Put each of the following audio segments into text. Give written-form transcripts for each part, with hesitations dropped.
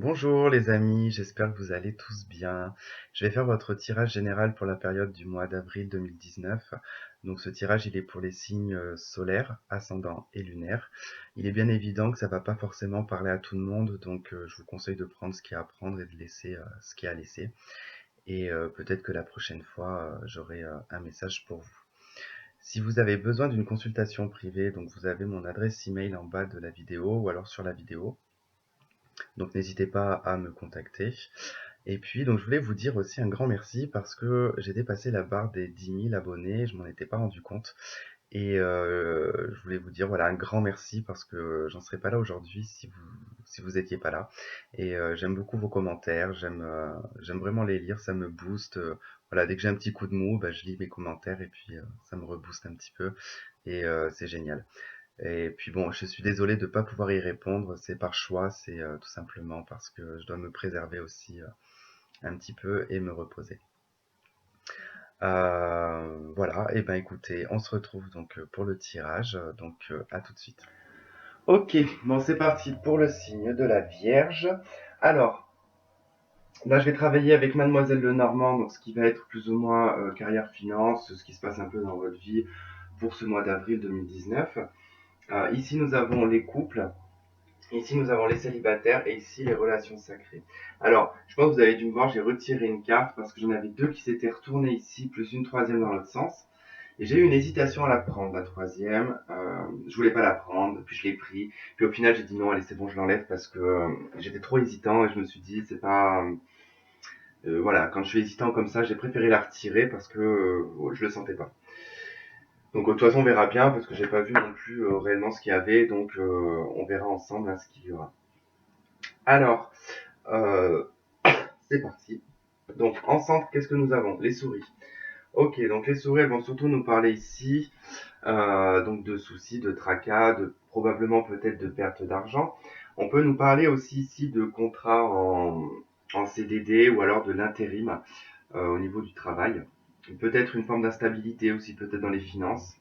Bonjour les amis, j'espère que vous allez tous bien. Je vais faire votre tirage général pour la période du mois d'avril 2019. Donc ce tirage, il est pour les signes solaires, ascendants et lunaires. Il est bien évident que ça va pas forcément parler à tout le monde, donc je vous conseille de prendre ce qu'il y a à prendre et de laisser ce qu'il y a à laisser. Et peut-être que la prochaine fois, j'aurai un message pour vous. Si vous avez besoin d'une consultation privée, donc vous avez mon adresse email en bas de la vidéo ou alors sur la vidéo. Donc n'hésitez pas à me contacter. Et puis, donc, je voulais vous dire aussi un grand merci parce que j'ai dépassé la barre des 10 000 abonnés, je m'en étais pas rendu compte. Et je voulais vous dire, voilà, un grand merci parce que j'en serais pas là aujourd'hui si vous étiez pas là. Et j'aime beaucoup vos commentaires, j'aime vraiment les lire, ça me booste. Voilà, dès que j'ai un petit coup de mou, bah, je lis mes commentaires et puis ça me rebooste un petit peu. Et c'est génial. Et puis bon, je suis désolé de ne pas pouvoir y répondre, c'est par choix, c'est tout simplement parce que je dois me préserver aussi un petit peu et me reposer. Voilà, et ben écoutez, on se retrouve donc pour le tirage, donc à tout de suite. Ok, bon c'est parti pour le signe de la Vierge. Alors, là je vais travailler avec Mademoiselle Lenormand, donc ce qui va être plus ou moins carrière finance, ce qui se passe un peu dans votre vie pour ce mois d'avril 2019. Ici nous avons les couples. Ici, nous avons les célibataires et ici, les relations sacrées. Alors, je pense que vous avez dû me voir, j'ai retiré une carte parce que j'en avais deux qui s'étaient retournées ici, plus une troisième dans l'autre sens. Et j'ai eu une hésitation à la prendre, la troisième. Je voulais pas la prendre, puis je l'ai pris. Puis au final, j'ai dit non, allez, c'est bon, je l'enlève parce que j'étais trop hésitant et je me suis dit, c'est pas... voilà, quand je suis hésitant comme ça, j'ai préféré la retirer parce que je le sentais pas. Donc de toute façon, on verra bien parce que j'ai pas vu non plus réellement ce qu'il y avait. Donc on verra ensemble hein, ce qu'il y aura. Alors, Euh, c'est parti. Donc, en centre, qu'est-ce que nous avons? Les souris. Ok, donc les souris, elles vont surtout nous parler ici, donc de soucis, de tracas, de probablement peut-être de perte d'argent. On peut nous parler aussi ici de contrats en CDD ou alors de l'intérim au niveau du travail. Peut-être une forme d'instabilité aussi, peut-être dans les finances.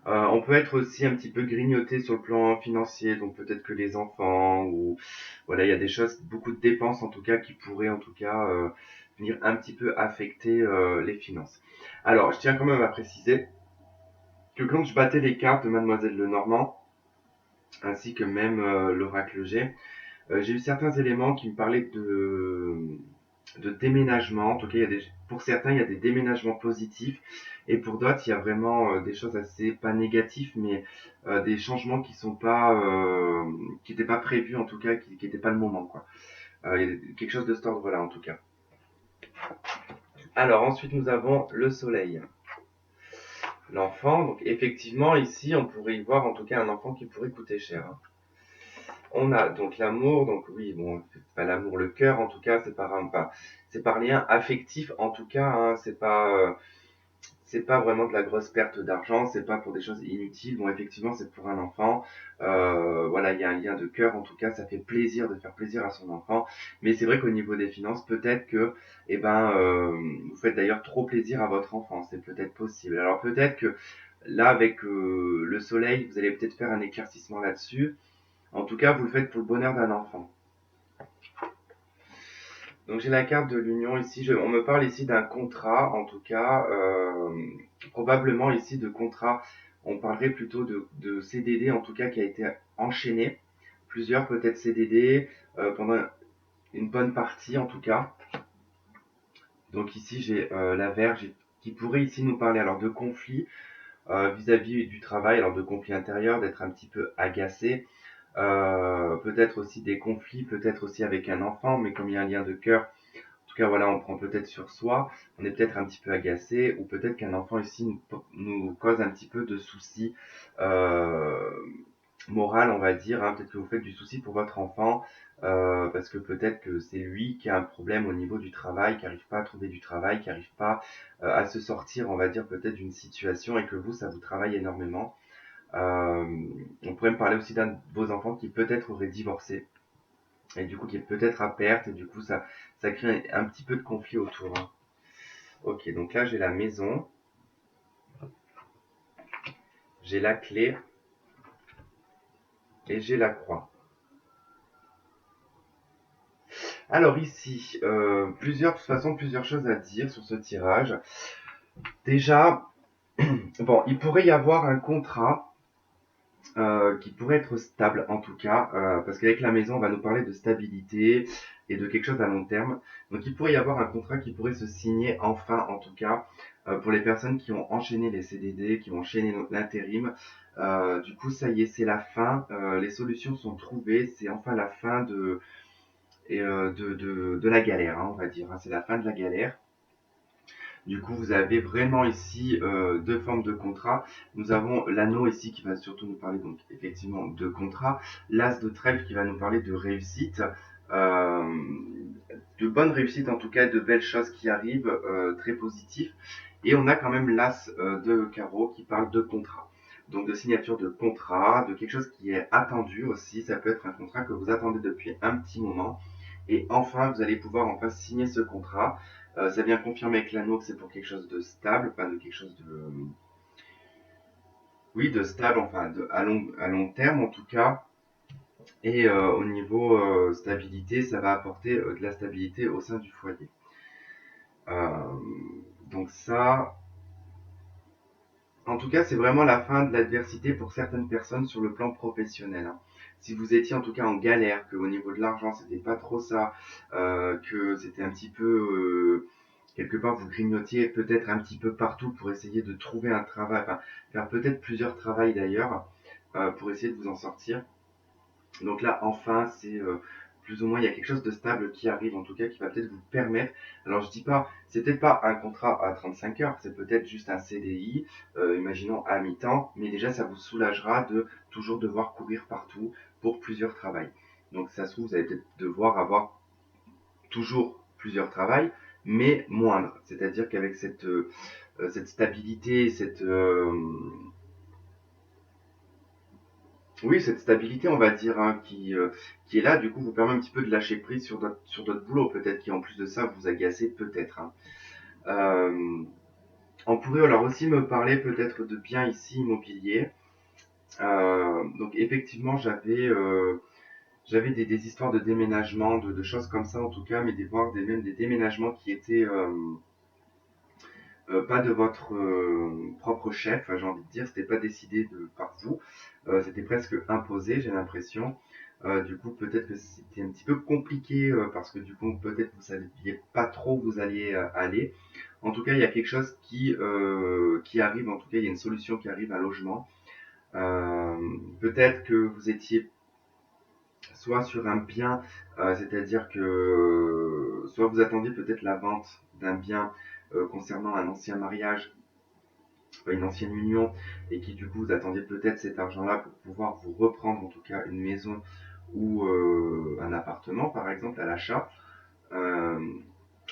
On peut être aussi un petit peu grignoté sur le plan financier, donc peut-être que les enfants ou voilà, il y a des choses, beaucoup de dépenses en tout cas qui pourraient en tout cas venir un petit peu affecter les finances. Alors, je tiens quand même à préciser que quand je battais les cartes de Mademoiselle Lenormand, ainsi que même l'oracle G, j'ai eu certains éléments qui me parlaient de déménagement. En tout cas, pour certains, il y a des déménagements positifs et pour d'autres, il y a vraiment des choses assez pas négatives, mais des changements qui n'étaient pas prévus en tout cas, qui n'étaient pas le moment quoi. Il y a quelque chose de cet ordre-là en tout cas. Alors ensuite, nous avons le soleil. L'enfant, donc effectivement ici on pourrait y voir en tout cas un enfant qui pourrait coûter cher. Hein. On a donc l'amour, donc oui, bon, c'est pas l'amour, le cœur en tout cas, c'est par lien affectif en tout cas, hein, c'est pas vraiment de la grosse perte d'argent, c'est pas pour des choses inutiles. Bon, effectivement, c'est pour un enfant, voilà, il y a un lien de cœur en tout cas, ça fait plaisir de faire plaisir à son enfant. Mais c'est vrai qu'au niveau des finances, peut-être que, eh ben, vous faites d'ailleurs trop plaisir à votre enfant, c'est peut-être possible. Alors peut-être que là, avec le soleil, vous allez peut-être faire un éclaircissement là-dessus. En tout cas, vous le faites pour le bonheur d'un enfant. Donc j'ai la carte de l'union ici. On me parle ici d'un contrat, en tout cas, probablement ici de contrat. On parlerait plutôt de CDD, en tout cas, qui a été enchaîné. Plusieurs peut-être CDD pendant une bonne partie, en tout cas. Donc ici j'ai la Vierge qui pourrait ici nous parler alors de conflits vis-à-vis du travail, alors de conflits intérieurs, d'être un petit peu agacé. Peut-être aussi des conflits, peut-être aussi avec un enfant, mais comme il y a un lien de cœur, en tout cas voilà, on prend peut-être sur soi, on est peut-être un petit peu agacé, ou peut-être qu'un enfant ici nous cause un petit peu de soucis euh, moral, on va dire, hein. Peut-être que vous faites du souci pour votre enfant, parce que peut-être que c'est lui qui a un problème au niveau du travail, qui n'arrive pas à trouver du travail, qui n'arrive pas à se sortir, on va dire, peut-être d'une situation, et que vous, ça vous travaille énormément. On pourrait me parler aussi d'un de vos enfants qui peut-être aurait divorcé et du coup qui est peut-être à perte et du coup ça crée un petit peu de conflit autour. Hein. Ok, donc là j'ai la maison, j'ai la clé et j'ai la croix. Alors ici, de toute façon, plusieurs choses à dire sur ce tirage. Déjà, bon, il pourrait y avoir un contrat qui pourrait être stable en tout cas, parce qu'avec la maison, on va nous parler de stabilité et de quelque chose à long terme. Donc il pourrait y avoir un contrat qui pourrait se signer enfin, en tout cas, pour les personnes qui ont enchaîné les CDD, qui ont enchaîné l'intérim. Du coup, ça y est, c'est la fin. Les solutions sont trouvées. C'est enfin la fin de la galère, hein, on va dire, hein. C'est la fin de la galère. Du coup, vous avez vraiment ici deux formes de contrat. Nous avons l'anneau ici qui va surtout nous parler donc effectivement de contrat, l'as de trèfle qui va nous parler de réussite, euh, de bonnes réussites en tout cas, de belles choses qui arrivent, très positifs. Et on a quand même l'as de carreau qui parle de contrat. Donc de signature de contrat, de quelque chose qui est attendu aussi. Ça peut être un contrat que vous attendez depuis un petit moment. Et enfin, vous allez pouvoir enfin signer ce contrat. Ça vient confirmer avec l'anneau que c'est pour quelque chose de stable, enfin de quelque chose de, oui, de stable, enfin à long terme en tout cas. Et au niveau stabilité, ça va apporter de la stabilité au sein du foyer. Euh, donc ça, en tout cas, c'est vraiment la fin de l'adversité pour certaines personnes sur le plan professionnel, hein. Si vous étiez en tout cas en galère, que au niveau de l'argent, c'était pas trop ça, que c'était un petit peu quelque part vous grignotiez peut-être un petit peu partout pour essayer de trouver un travail, enfin faire peut-être plusieurs travails d'ailleurs pour essayer de vous en sortir. Donc là, enfin, c'est plus ou moins, il y a quelque chose de stable qui arrive, en tout cas, qui va peut-être vous permettre. Alors, je dis pas, c'est peut-être pas un contrat à 35 heures, c'est peut-être juste un CDI, imaginons à mi-temps, mais déjà, ça vous soulagera de toujours devoir courir partout pour plusieurs travails. Donc, ça se trouve, vous allez peut-être devoir avoir toujours plusieurs travails, mais moindres. C'est-à-dire qu'avec cette stabilité, oui, cette stabilité, on va dire, hein, qui est là, du coup, vous permet un petit peu de lâcher prise sur d'autres boulots, peut-être, qui en plus de ça vous agacez, peut-être, hein. Euh, on pourrait alors aussi me parler peut-être de biens ici immobiliers. Donc effectivement, j'avais des histoires de déménagement, de choses comme ça en tout cas, mais même des déménagements qui étaient pas de votre propre chef, j'ai envie de dire, c'était pas décidé par vous, c'était presque imposé, j'ai l'impression. Du coup, peut-être que c'était un petit peu compliqué parce que du coup, peut-être vous saviez pas trop où vous alliez aller. En tout cas, il y a quelque chose qui arrive, en tout cas, il y a une solution qui arrive, un logement. Euh, Peut-être que vous étiez soit sur un bien, c'est-à-dire que soit vous attendiez peut-être la vente d'un bien concernant un ancien mariage, une ancienne union, et qui du coup vous attendiez peut-être cet argent-là pour pouvoir vous reprendre en tout cas une maison ou un appartement par exemple à l'achat, euh,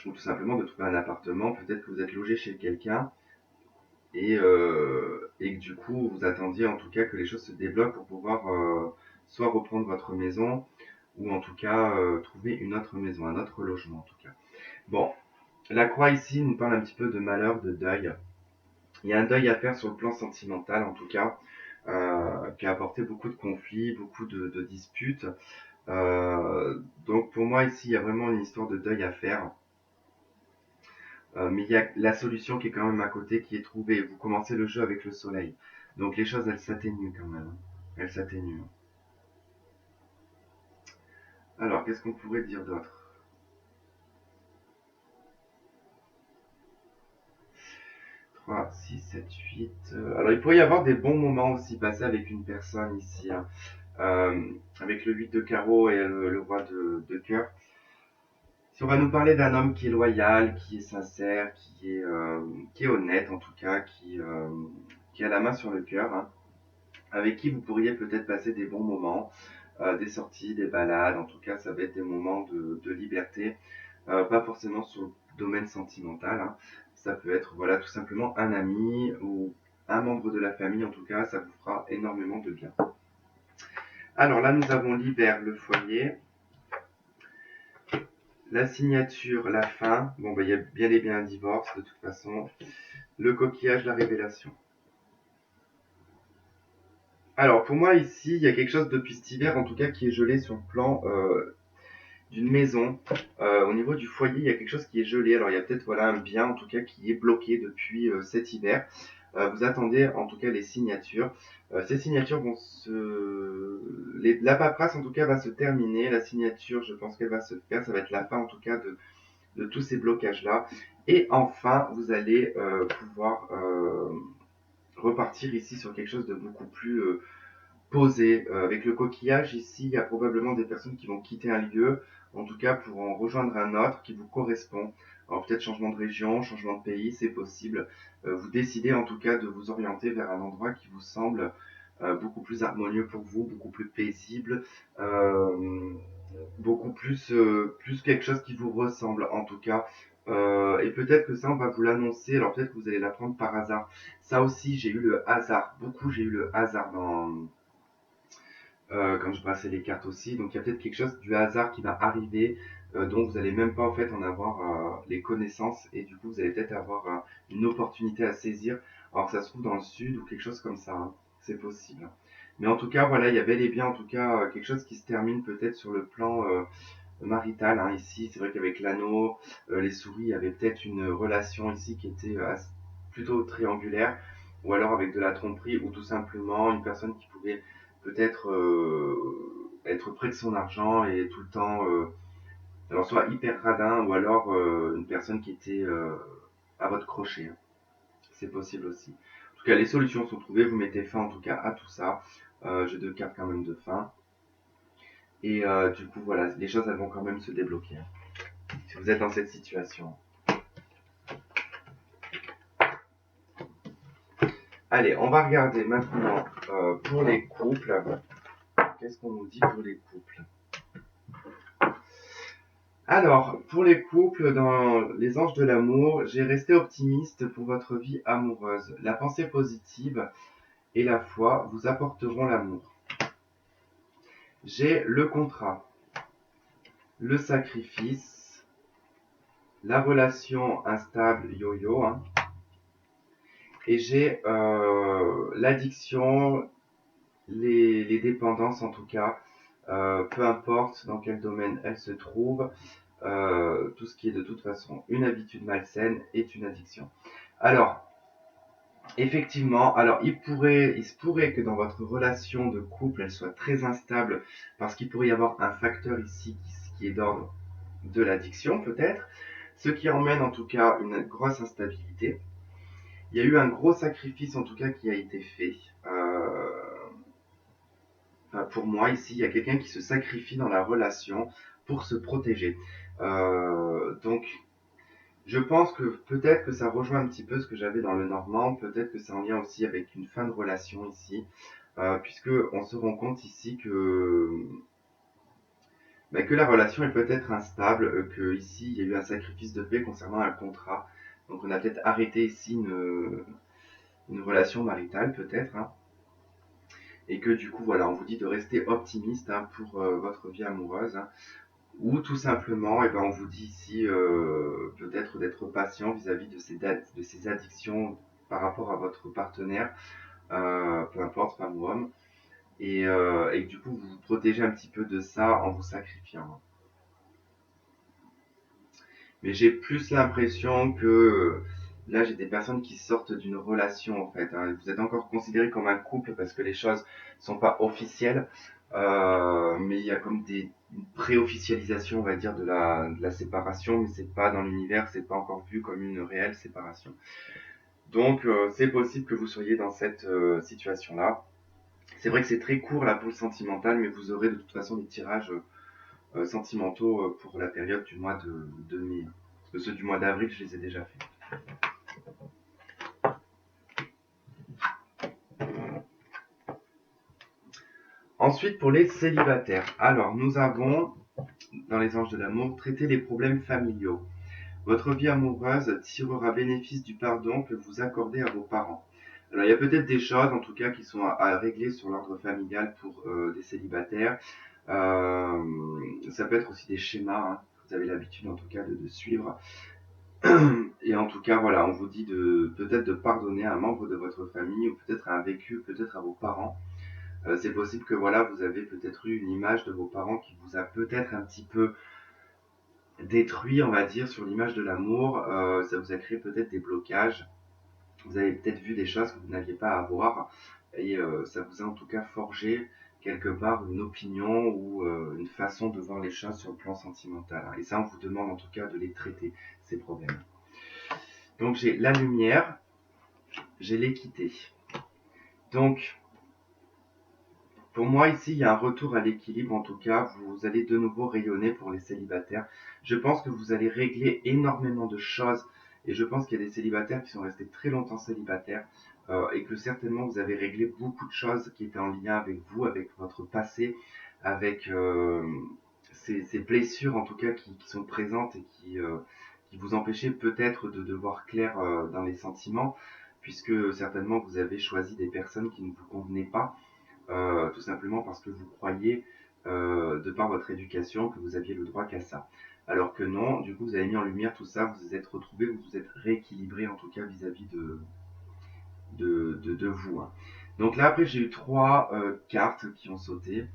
ou tout simplement de trouver un appartement, peut-être que vous êtes logé chez quelqu'un et que du coup vous attendiez en tout cas que les choses se débloquent pour pouvoir soit reprendre votre maison ou en tout cas trouver une autre maison, un autre logement en tout cas. Bon, la croix ici nous parle un petit peu de malheur, de deuil. Il y a un deuil à faire sur le plan sentimental en tout cas, qui a apporté beaucoup de conflits, beaucoup de disputes. Donc pour moi ici il y a vraiment une histoire de deuil à faire. Mais il y a la solution qui est quand même à côté qui est trouvée. Vous commencez le jeu avec le soleil. Donc les choses elles s'atténuent quand même. Elles s'atténuent. Alors qu'est-ce qu'on pourrait dire d'autre? 3, 6, 7, 8. Alors il pourrait y avoir des bons moments aussi passés avec une personne ici, hein. Avec le 8 de carreau et le roi de cœur. Si on va nous parler d'un homme qui est loyal, qui est sincère, qui est honnête en tout cas, qui a la main sur le cœur, hein, avec qui vous pourriez peut-être passer des bons moments, des sorties, des balades, en tout cas ça va être des moments de liberté, pas forcément sur le domaine sentimental, hein. Ça peut être voilà tout simplement un ami ou un membre de la famille, en tout cas ça vous fera énormément de bien. Alors là nous avons l'hiver, le foyer, la signature, la fin. Bon, bah, il y a bien et bien un divorce, de toute façon. Le coquillage, la révélation. Alors, pour moi, ici, il y a quelque chose depuis cet hiver, en tout cas, qui est gelé sur le plan d'une maison. Au niveau du foyer, il y a quelque chose qui est gelé. Alors il y a peut-être voilà un bien en tout cas qui est bloqué depuis cet hiver. Vous attendez en tout cas les signatures. Ces signatures vont la paperasse en tout cas va se terminer. La signature, je pense qu'elle va se faire. Ça va être la fin en tout cas de tous ces blocages-là. Et enfin, vous allez pouvoir repartir ici sur quelque chose de beaucoup plus posé. Avec le coquillage, ici, il y a probablement des personnes qui vont quitter un lieu, en tout cas pour en rejoindre un autre qui vous correspond. Alors peut-être changement de région, changement de pays, c'est possible. Vous décidez en tout cas de vous orienter vers un endroit qui vous semble beaucoup plus harmonieux pour vous, beaucoup plus paisible, euh, beaucoup plus quelque chose qui vous ressemble en tout cas. Et peut-être que ça, on va vous l'annoncer. Alors peut-être que vous allez l'apprendre par hasard. Ça aussi, j'ai eu le hasard. Beaucoup, j'ai eu le hasard quand je brassais les cartes aussi. Donc il y a peut-être quelque chose du hasard qui va arriver, dont vous n'allez même pas en fait en avoir les connaissances et du coup vous allez peut-être avoir une opportunité à saisir. Alors ça se trouve dans le sud ou quelque chose comme ça, hein. C'est possible. Mais en tout cas voilà, il y a bel et bien en tout cas quelque chose qui se termine peut-être sur le plan marital, hein. Ici c'est vrai qu'avec l'anneau, les souris, il y avait peut-être une relation ici qui était plutôt triangulaire ou alors avec de la tromperie ou tout simplement une personne qui pouvait peut-être être près de son argent et tout le temps, alors soit hyper radin ou alors une personne qui était à votre crochet, hein. C'est possible aussi. En tout cas, les solutions sont trouvées. Vous mettez fin en tout cas à tout ça. J'ai deux cartes quand même de fin. Et du coup, voilà, les choses elles vont quand même se débloquer, hein, si vous êtes dans cette situation. Allez, on va regarder maintenant pour les couples. Qu'est-ce qu'on nous dit pour les couples? Alors, pour les couples, dans les anges de l'amour, j'ai resté optimiste pour votre vie amoureuse. La pensée positive et la foi vous apporteront l'amour. J'ai le contrat, le sacrifice, la relation instable yo-yo, hein, et j'ai l'addiction, les dépendances en tout cas, peu importe dans quel domaine elles se trouvent, tout ce qui est de toute façon une habitude malsaine est une addiction. Alors, effectivement, alors il se pourrait que dans votre relation de couple, elle soit très instable parce qu'il pourrait y avoir un facteur ici qui est d'ordre de l'addiction peut-être, ce qui emmène en tout cas une grosse instabilité. Il y a eu un gros sacrifice en tout cas qui a été fait. Pour moi ici, il y a quelqu'un qui se sacrifie dans la relation pour se protéger. Donc je pense que peut-être que ça rejoint un petit peu ce que j'avais dans le Normand, peut-être que c'est en lien aussi avec une fin de relation ici, puisque on se rend compte ici que la relation est peut-être instable, que ici il y a eu un sacrifice de fait concernant un contrat, donc on a peut-être arrêté ici une relation maritale peut-être, hein, et que du coup voilà, on vous dit de rester optimiste, hein, pour votre vie amoureuse, hein. Ou tout simplement, eh ben, on vous dit ici peut-être d'être patient vis-à-vis de ces addictions par rapport à votre partenaire, peu importe, femme ou homme, et que du coup vous vous protégez un petit peu de ça en vous sacrifiant. Mais j'ai plus l'impression que là j'ai des personnes qui sortent d'une relation en fait, hein. Vous êtes encore considéré comme un couple parce que les choses sont pas officielles, mais il y a comme une pré-officialisation on va dire de la séparation, mais c'est pas dans l'univers, c'est pas encore vu comme une réelle séparation. Donc c'est possible que vous soyez dans cette situation-là. C'est vrai que c'est très court la boule sentimentale, mais vous aurez de toute façon des tirages sentimentaux pour la période du mois de mai. Parce que ceux du mois d'avril, je les ai déjà faits. Ensuite, pour les célibataires. Alors, nous avons, dans les anges de l'amour, traité les problèmes familiaux. Votre vie amoureuse tirera bénéfice du pardon que vous accordez à vos parents. Alors, il y a peut-être des choses, en tout cas, qui sont à régler sur l'ordre familial pour des célibataires. Ça peut être aussi des schémas, hein, que vous avez l'habitude, en tout cas, de suivre. Et en tout cas, voilà, on vous dit peut-être de pardonner à un membre de votre famille ou peut-être à un vécu, peut-être à vos parents. C'est possible que voilà, vous avez peut-être eu une image de vos parents qui vous a peut-être un petit peu détruit, on va dire, sur l'image de l'amour. Ça vous a créé peut-être des blocages. Vous avez peut-être vu des choses que vous n'aviez pas à voir. Et ça vous a en tout cas forgé quelque part une opinion ou une façon de voir les choses sur le plan sentimental. Et ça, on vous demande en tout cas de les traiter, ces problèmes. Donc j'ai la lumière, j'ai l'équité. Donc, pour moi, ici, il y a un retour à l'équilibre. En tout cas, vous allez de nouveau rayonner pour les célibataires. Je pense que vous allez régler énormément de choses. Et je pense qu'il y a des célibataires qui sont restés très longtemps célibataires. Et que certainement, vous avez réglé beaucoup de choses qui étaient en lien avec vous, avec votre passé, avec ces blessures, en tout cas, qui sont présentes et qui vous empêchaient peut-être de voir clair dans les sentiments, puisque certainement, vous avez choisi des personnes qui ne vous convenaient pas. Tout simplement parce que vous croyez, de par votre éducation, que vous aviez le droit qu'à ça. Alors que non, du coup, vous avez mis en lumière tout ça, vous vous êtes retrouvé, vous vous êtes rééquilibré, en tout cas vis-à-vis de vous. Hein. Donc là, après, j'ai eu trois cartes qui ont sauté.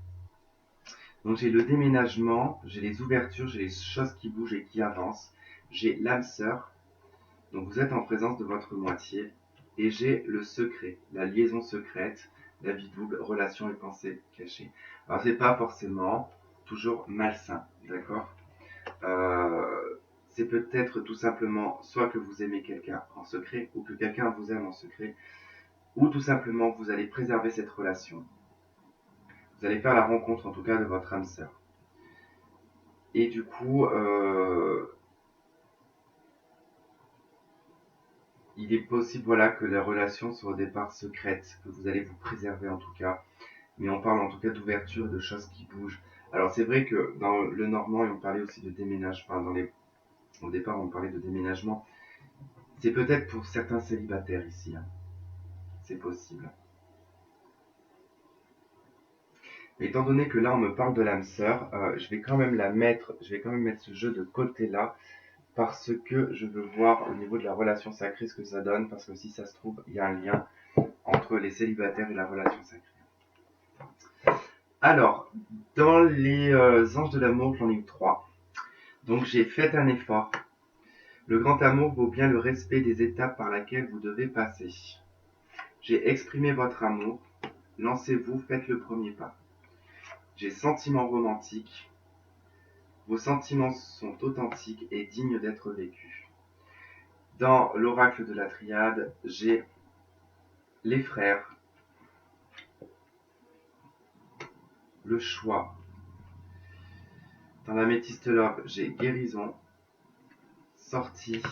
Donc j'ai le déménagement, j'ai les ouvertures, j'ai les choses qui bougent et qui avancent. J'ai l'âme sœur, donc vous êtes en présence de votre moitié. Et j'ai le secret, la liaison secrète, la vie double, relation et pensée cachée. Alors c'est pas forcément toujours malsain, d'accord. C'est peut-être tout simplement soit que vous aimez quelqu'un en secret ou que quelqu'un vous aime en secret, ou tout simplement vous allez préserver cette relation. Vous allez faire la rencontre en tout cas de votre âme sœur. Et du coup, il est possible voilà, que la relation soit au départ secrète, que vous allez vous préserver en tout cas. Mais on parle en tout cas d'ouverture et de choses qui bougent. Alors c'est vrai que dans le normand, on parlait aussi de déménagement. Enfin, au départ, on parlait de déménagement. C'est peut-être pour certains célibataires ici. Hein. C'est possible. Mais étant donné que là, on me parle de l'âme sœur, je vais quand même je vais quand même mettre ce jeu de côté là, parce que je veux voir au niveau de la relation sacrée ce que ça donne, parce que si ça se trouve, il y a un lien entre les célibataires et la relation sacrée. Alors, dans les anges de l'amour, j'en ai eu trois. Donc j'ai fait un effort. Le grand amour vaut bien le respect des étapes par lesquelles vous devez passer. J'ai exprimé votre amour. Lancez-vous, faites le premier pas. J'ai sentiment romantique. Vos sentiments sont authentiques et dignes d'être vécus. Dans l'oracle de la triade, j'ai les frères, le choix. Dans la métiste love, j'ai guérison, sortie.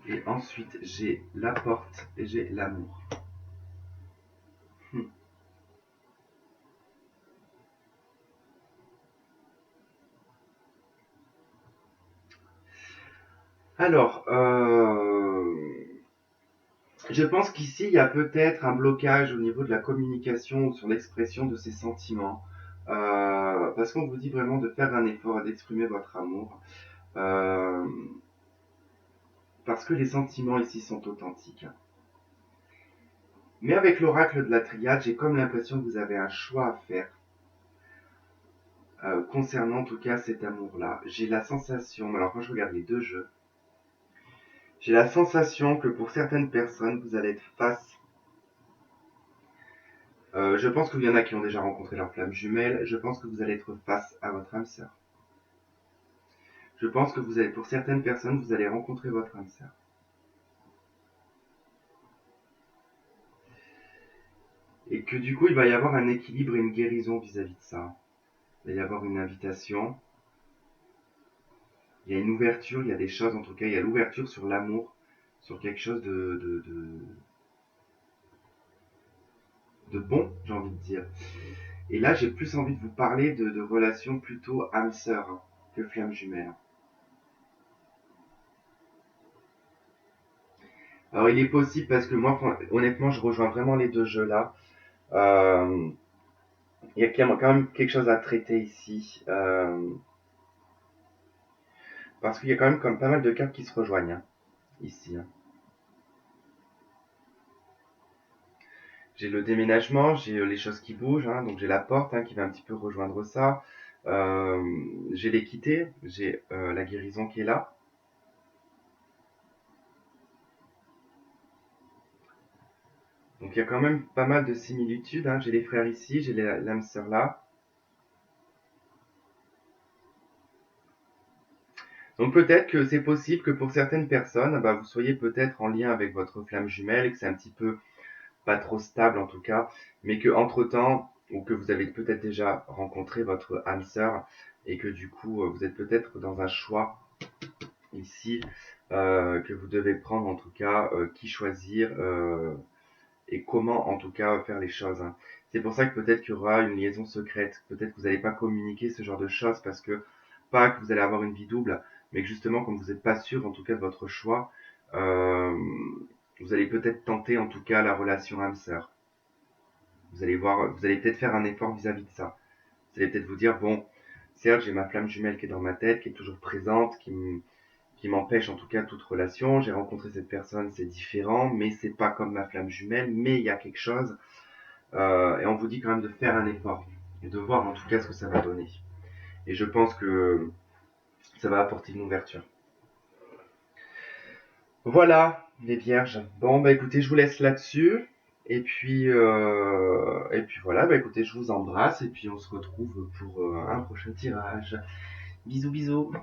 Et ensuite, j'ai la porte et j'ai l'amour. Alors, je pense qu'ici, il y a peut-être un blocage au niveau de la communication ou sur l'expression de ses sentiments. Parce qu'on vous dit vraiment de faire un effort et d'exprimer votre amour. Euh, parce que les sentiments ici sont authentiques. Mais avec l'oracle de la triade, j'ai comme l'impression que vous avez un choix à faire. Concernant en tout cas cet amour-là. J'ai la sensation, alors quand je regarde les deux jeux, j'ai la sensation que pour certaines personnes, vous allez être face. Je pense qu'il y en a qui ont déjà rencontré leur flamme jumelle. Je pense que vous allez être face à votre âme sœur. Je pense que vous allez, pour certaines personnes, vous allez rencontrer votre âme sœur. Et que du coup, il va y avoir un équilibre et une guérison vis-à-vis de ça. Il va y avoir une invitation. Il y a une ouverture, il y a des choses, en tout cas, il y a l'ouverture sur l'amour, sur quelque chose de bon, j'ai envie de dire. Et là, j'ai plus envie de vous parler de relations plutôt âme-sœur hein, que flamme jumelle. Alors, il est possible parce que moi, honnêtement, je rejoins vraiment les deux jeux là. Euh, il y a quand même quelque chose à traiter ici. Parce qu'il y a quand même comme pas mal de cartes qui se rejoignent hein, ici. Hein. j'ai le déménagement, j'ai les choses qui bougent, hein, donc j'ai la porte qui va un petit peu rejoindre ça. J'ai l'équité, j'ai la guérison qui est là. Donc il y a quand même pas mal de similitudes, hein. J'ai les frères ici, j'ai l'âme sœur là. Donc peut-être que c'est possible que pour certaines personnes, bah, vous soyez peut-être en lien avec votre flamme jumelle et que c'est un petit peu pas trop stable en tout cas, mais que entre-temps, ou que vous avez peut-être déjà rencontré votre âme sœur et que du coup vous êtes peut-être dans un choix ici que vous devez prendre en tout cas, qui choisir et comment en tout cas faire les choses, hein. C'est pour ça que peut-être qu'il y aura une liaison secrète, peut-être que vous n'allez pas communiquer ce genre de choses parce que pas que vous allez avoir une vie double, mais que justement comme vous n'êtes pas sûr en tout cas de votre choix, euh, vous allez peut-être tenter en tout cas la relation âme-sœur. Vous allez voir, vous allez peut-être faire un effort vis-à-vis de ça. Vous allez peut-être vous dire, bon, certes, j'ai ma flamme jumelle qui est dans ma tête, qui est toujours présente, qui m'empêche en tout cas toute relation. J'ai rencontré cette personne, c'est différent, mais c'est pas comme ma flamme jumelle, mais il y a quelque chose. Et on vous dit quand même de faire un effort et de voir en tout cas ce que ça va donner. Et je pense que ça va apporter une ouverture. Voilà, les vierges. Bon, bah écoutez, je vous laisse là-dessus. Et puis voilà, bah écoutez, je vous embrasse et puis on se retrouve pour un prochain tirage. Bisous, bisous.